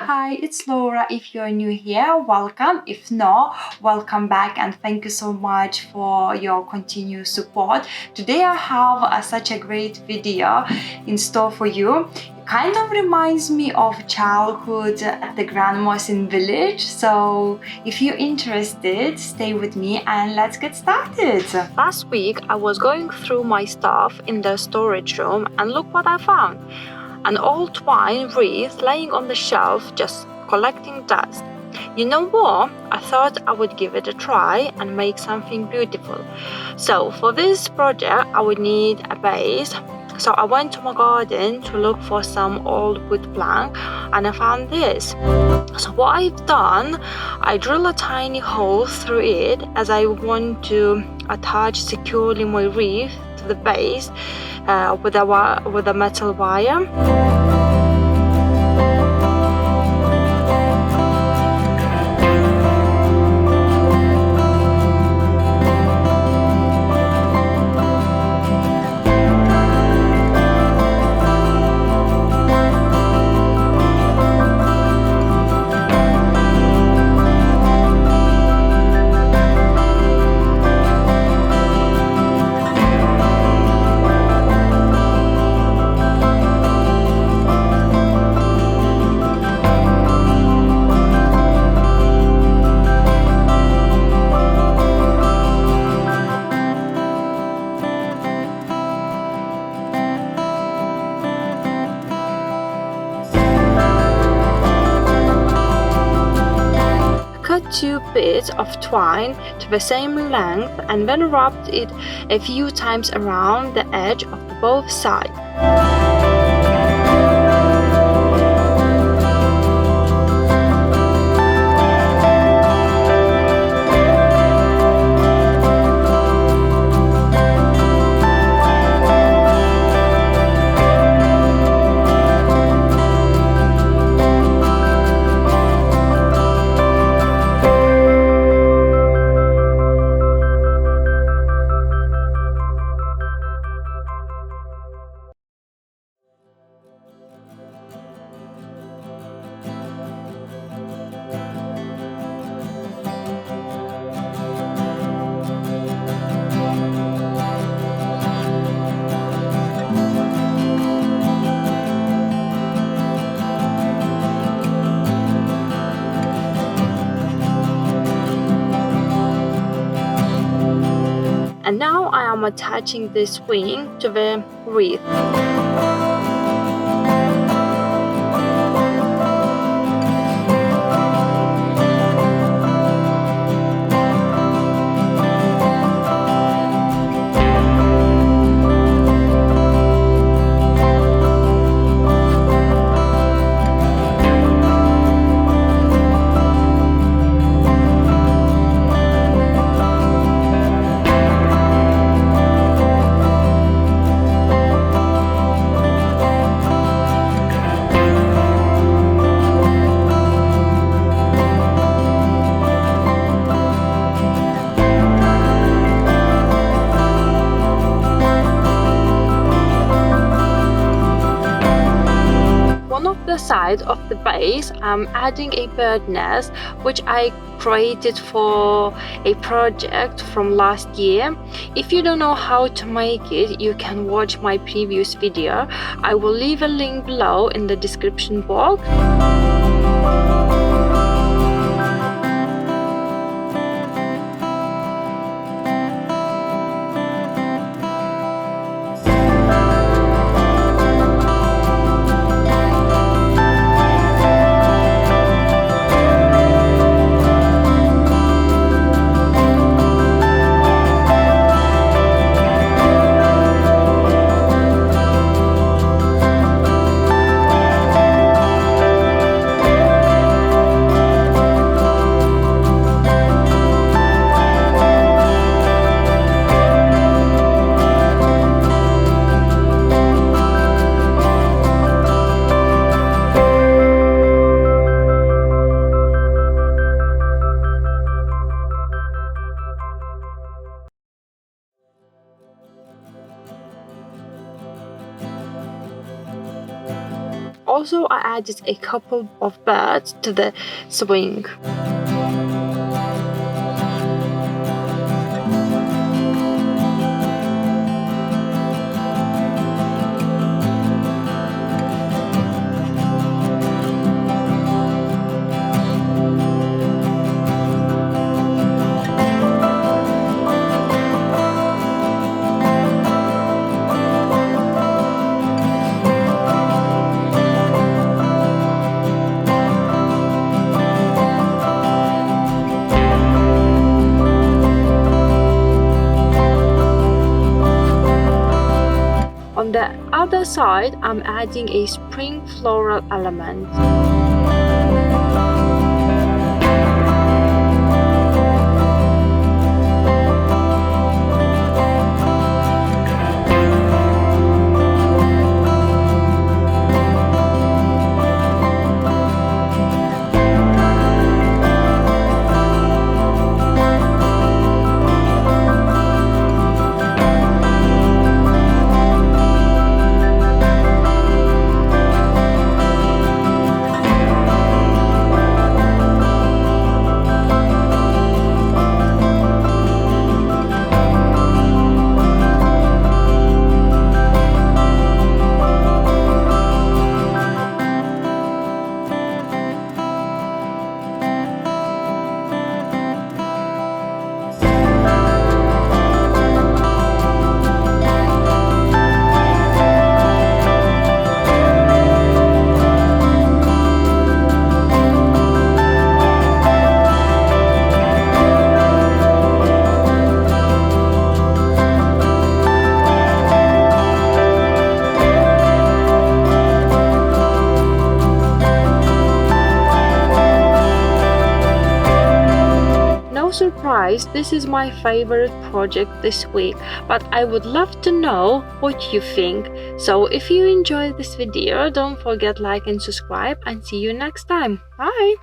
Hi, it's Laura. If you're new here, welcome. If not, welcome back and thank you so much for your continued support. Today I have such a great video in store for you. It kind of reminds me of childhood at the grandma's in village. So if you're interested, stay with me and let's get started. Last week I was going through my stuff in the storage room and look what I found. An old twine wreath laying on the shelf just collecting dust. You know what? I thought I would give it a try and make something beautiful. So for this project I would need a base. So I went to my garden to look for some old wood plank and I found this. So what I've done, I drill a tiny hole through it as I want to attach securely my wreath to the base with a metal wire. Cut 2 bits of twine to the same length and then wrapped it a few times around the edge of both sides. And now I am attaching this wing to the wreath. Side of the base, I'm adding a bird nest which I created for a project from last year. If you don't know how to make it, you can watch my previous video. I will leave a link below in the description box. Also, I added a couple of birds to the swing. On the other side, I'm adding a spring floral element. No surprise, this is my favorite project this week, but I would love to know what you think. So if you enjoyed this video, don't forget like and subscribe, and see you next time. Bye!